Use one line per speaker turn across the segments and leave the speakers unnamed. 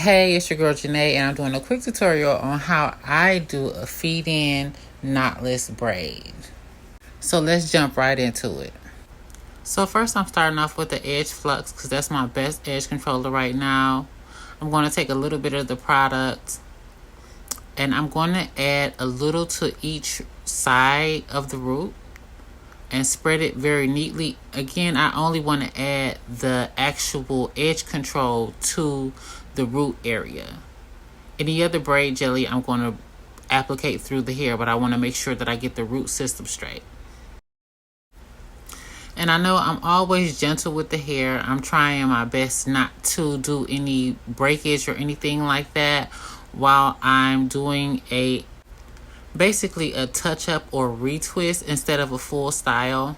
Hey, it's your girl JaNey, and I'm doing a quick tutorial on how I do a feed-in knotless braid. So let's jump right into it. So first I'm starting off with the edge flux because that's my best edge controller right now. I'm going to take a little bit of the product and I'm going to add a little to each side of the root and spread it very neatly. Again, I only want to add the actual edge control to the root area. Any other braid jelly I'm going to applicate through the hair, but I want to make sure that I get the root system straight. And I know I'm always gentle with the hair. I'm trying my best not to do any breakage or anything like that while I'm doing basically a touch up or retwist instead of a full style.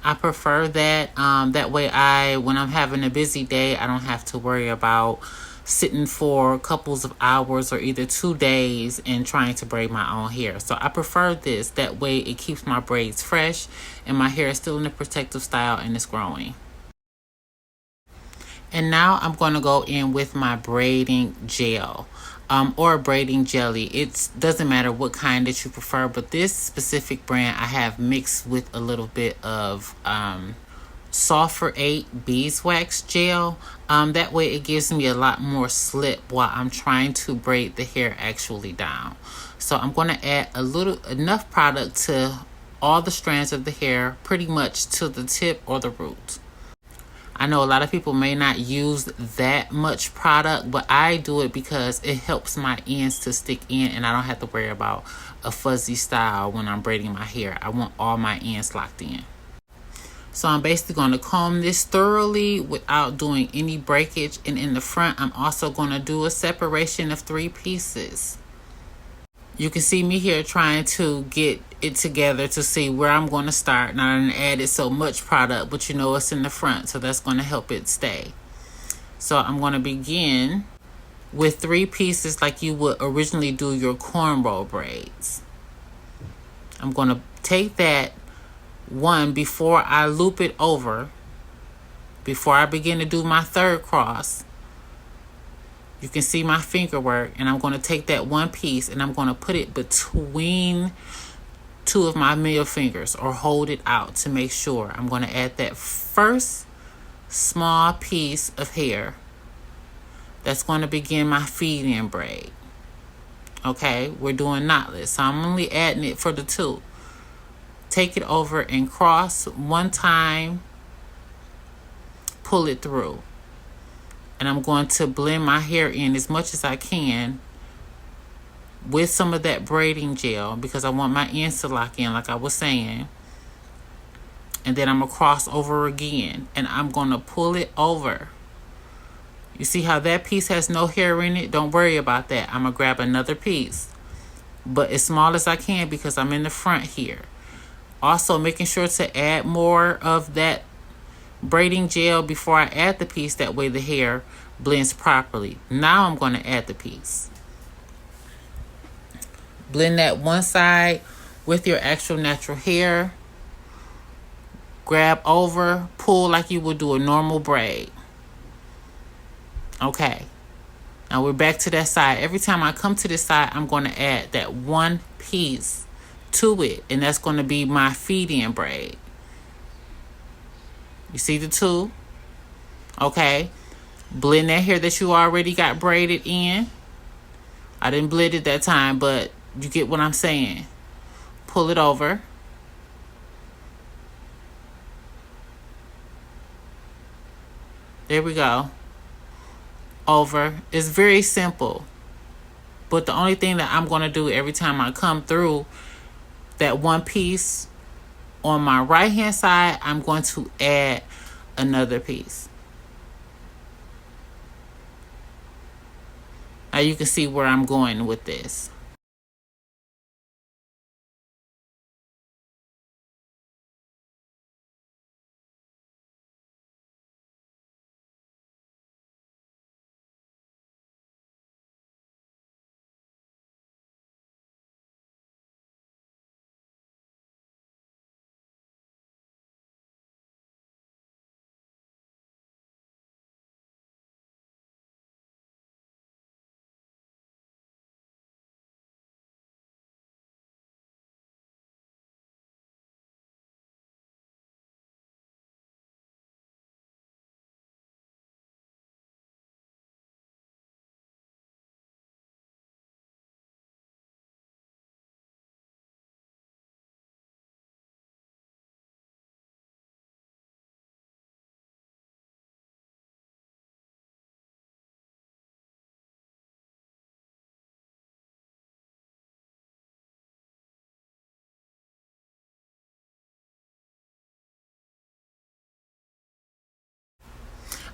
I prefer that. That way when I'm having a busy day, I don't have to worry about sitting for couples of hours or either 2 days and trying to braid my own hair. So I prefer this. That way it keeps my braids fresh and my hair is still in a protective style and it's growing. And now I'm going to go in with my braiding gel or braiding jelly. It doesn't matter what kind that you prefer, but this specific brand I have mixed with a little bit of Sulfur 8 beeswax gel. That way it gives me a lot more slip while I'm trying to braid the hair actually down. So I'm going to add enough product to all the strands of the hair, pretty much to the tip or the root. I know a lot of people may not use that much product, but I do it because it helps my ends to stick in and I don't have to worry about a fuzzy style when I'm braiding my hair. I want all my ends locked in. So I'm basically going to comb this thoroughly without doing any breakage. And in the front, I'm also going to do a separation of 3 pieces. You can see me here trying to get it together to see where I'm going to start. Now I didn't added so much product, but you know it's in the front, so that's going to help it stay. So I'm going to begin with 3 pieces like you would originally do your cornrow braids. I'm going to take that one before I loop it over, before I begin to do my 3rd cross. You can see my finger work, and I'm going to take that one piece and I'm going to put it between 2 of my middle fingers or hold it out to make sure. I'm going to add that first small piece of hair that's going to begin my feed-in braid. Okay, we're doing knotless, so I'm only adding it for the 2. Take it over and cross one time, pull it through. And I'm going to blend my hair in as much as I can with some of that braiding gel because I want my ends to lock in like I was saying. And then I'm going to cross over again and I'm going to pull it over. You see how that piece has no hair in it? Don't worry about that. I'm going to grab another piece, but as small as I can because I'm in the front here. Also making sure to add more of that braiding gel before I add the piece. That way the hair blends properly. Now I'm going to add the piece. Blend that one side with your actual natural hair. Grab over, pull like you would do a normal braid. Okay. Now we're back to that side. Every time I come to this side, I'm going to add that one piece to it, and that's going to be my feed-in braid. You see the 2? Okay. Blend that hair that you already got braided in. I didn't blend it that time, but you get what I'm saying. Pull it over. There we go. Over. It's very simple. But the only thing that I'm going to do every time I come through that one piece on my right hand side, I'm going to add another piece. Now you can see where I'm going with this.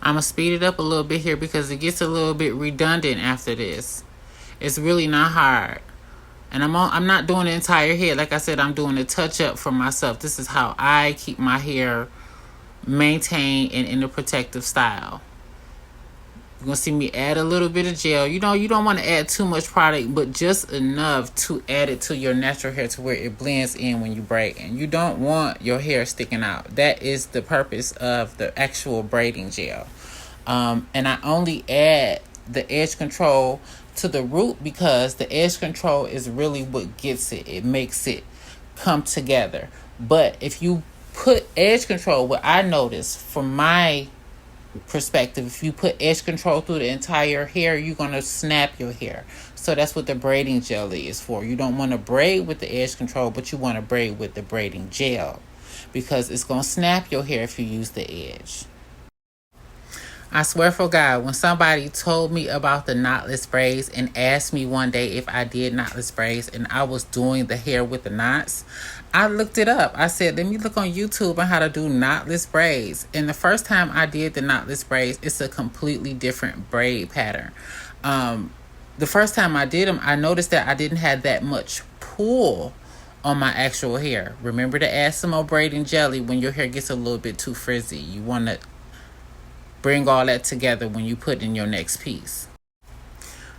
I'm going to speed it up a little bit here because it gets a little bit redundant after this. It's really not hard. And I'm not doing the entire head. Like I said, I'm doing a touch up for myself. This is how I keep my hair maintained and in a protective style. You're going to see me add a little bit of gel. You know, you don't want to add too much product, but just enough to add it to your natural hair to where it blends in when you braid. And you don't want your hair sticking out. That is the purpose of the actual braiding gel. And I only add the edge control to the root because the edge control is really what gets it. It makes it come together. But if you put edge control, what I noticed from my perspective, if you put edge control through the entire hair, you're going to snap your hair. So that's what the braiding jelly is for. You don't want to braid with the edge control, but you want to braid with the braiding gel because it's going to snap your hair if you use the edge. I swear for God, when somebody told me about the knotless braids and asked me one day if I did knotless braids and I was doing the hair with the knots, I looked it up. I said, let me look on YouTube on how to do knotless braids. And the first time I did the knotless braids, it's a completely different braid pattern. The first time I did them, I noticed that I didn't have that much pull on my actual hair. Remember to add some more braiding jelly when your hair gets a little bit too frizzy. You want to bring all that together when you put in your next piece.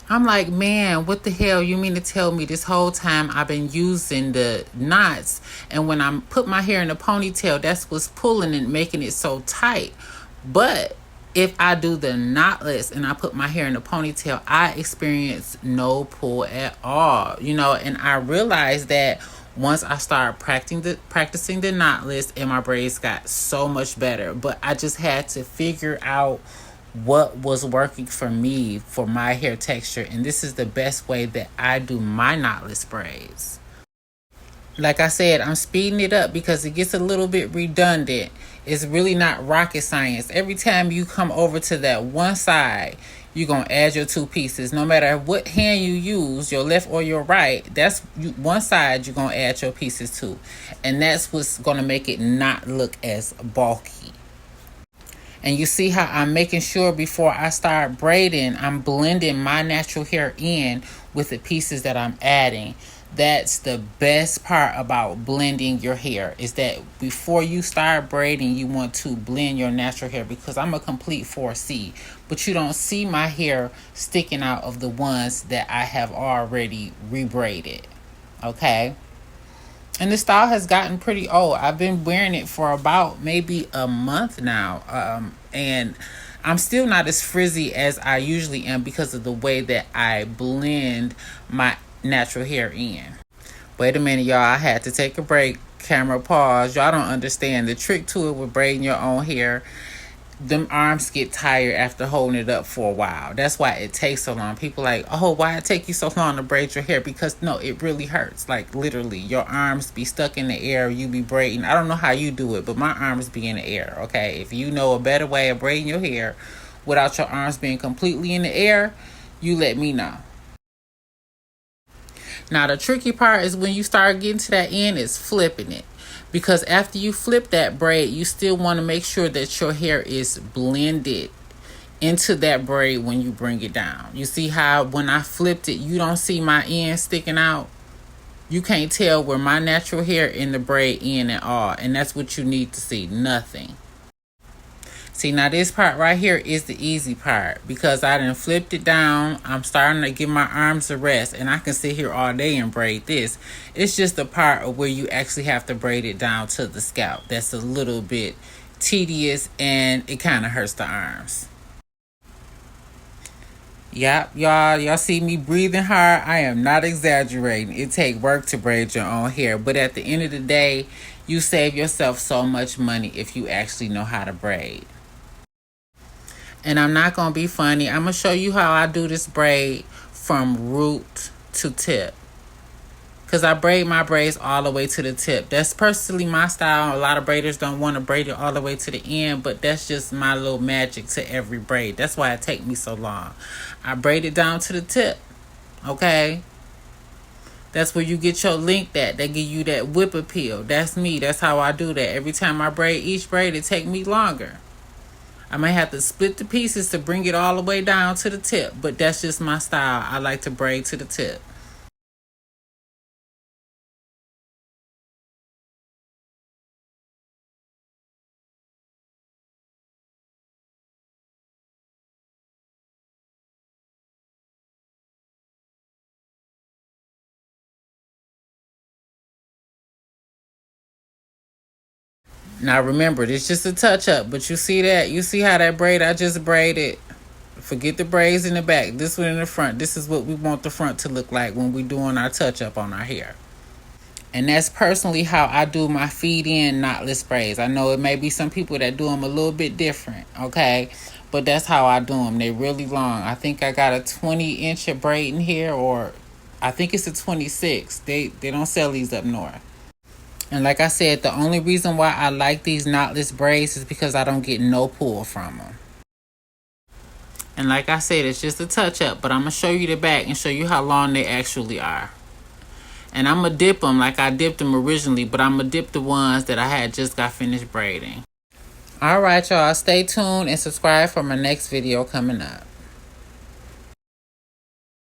I'm like, man, what the hell? You mean to tell me this whole time I've been using the knots, and when I put my hair in a ponytail, that's what's pulling and making it so tight. But if I do the knotless and I put my hair in a ponytail, I experience no pull at all. You know, and I realized that once I started practicing the knotless, and my braids got so much better. But I just had to figure out what was working for me for my hair texture. And this is the best way that I do my knotless braids. Like I said, I'm speeding it up because it gets a little bit redundant. It's really not rocket science. Every time you come over to that one side, you're going to add your two pieces. No matter what hand you use, your left or your right, that's one side you're going to add your pieces to. And that's what's going to make it not look as bulky. And you see how I'm making sure before I start braiding, I'm blending my natural hair in with the pieces that I'm adding. That's the best part about blending your hair, is that before you start braiding, you want to blend your natural hair, because I'm a complete 4C, but you don't see my hair sticking out of the ones that I have already rebraided. Okay? And this style has gotten pretty old. I've been wearing it for about maybe a month now. And I'm still not as frizzy as I usually am because of the way that I blend my natural hair in. Wait a minute, y'all. I had to take a break. Camera pause. Y'all don't understand the trick to it with braiding your own hair. Them arms get tired after holding it up for a while. That's why it takes so long. People like, oh, why it take you so long to braid your hair? Because no, it really hurts. Like literally, your arms be stuck in the air. You be braiding. I don't know how you do it, but my arms be in the air. Okay, if you know a better way of braiding your hair without your arms being completely in the air, you let me know. Now the tricky part is when you start getting to that end is flipping it. Because after you flip that braid, you still want to make sure that your hair is blended into that braid when you bring it down. You see how when I flipped it, you don't see my end sticking out? You can't tell where my natural hair in the braid end at all. And that's what you need to see. Nothing. See, now this part right here is the easy part, because I done flipped it down. I'm starting to give my arms a rest, and I can sit here all day and braid this. It's just the part of where you actually have to braid it down to the scalp that's a little bit tedious, and it kind of hurts the arms. Yep, y'all see me breathing hard. I am not exaggerating. It take work to braid your own hair, but at the end of the day, you save yourself so much money if you actually know how to braid. And I'm not going to be funny. I'm going to show you how I do this braid from root to tip. Because I braid my braids all the way to the tip. That's personally my style. A lot of braiders don't want to braid it all the way to the end. But that's just my little magic to every braid. That's why it takes me so long. I braid it down to the tip. Okay? That's where you get your length at. They give you that whip appeal. That's me. That's how I do that. Every time I braid each braid, it take me longer. I may have to split the pieces to bring it all the way down to the tip, but that's just my style. I like to braid to the tip. Now remember, this is just a touch up, but you see that? You see how that braid I just braided? Forget the braids in the back. This one in the front. This is what we want the front to look like when we doing our touch up on our hair. And that's personally how I do my feed in knotless braids. I know it may be some people that do them a little bit different, okay? But that's how I do them. They're really long. I think I got a 20-inch of braid in here, or I think it's a 26. They don't sell these up north. And like I said, the only reason why I like these knotless braids is because I don't get no pull from them. And like I said, it's just a touch up, but I'm going to show you the back and show you how long they actually are. And I'm going to dip them like I dipped them originally, but I'm going to dip the ones that I had just got finished braiding. Alright, y'all. Stay tuned and subscribe for my next video coming up.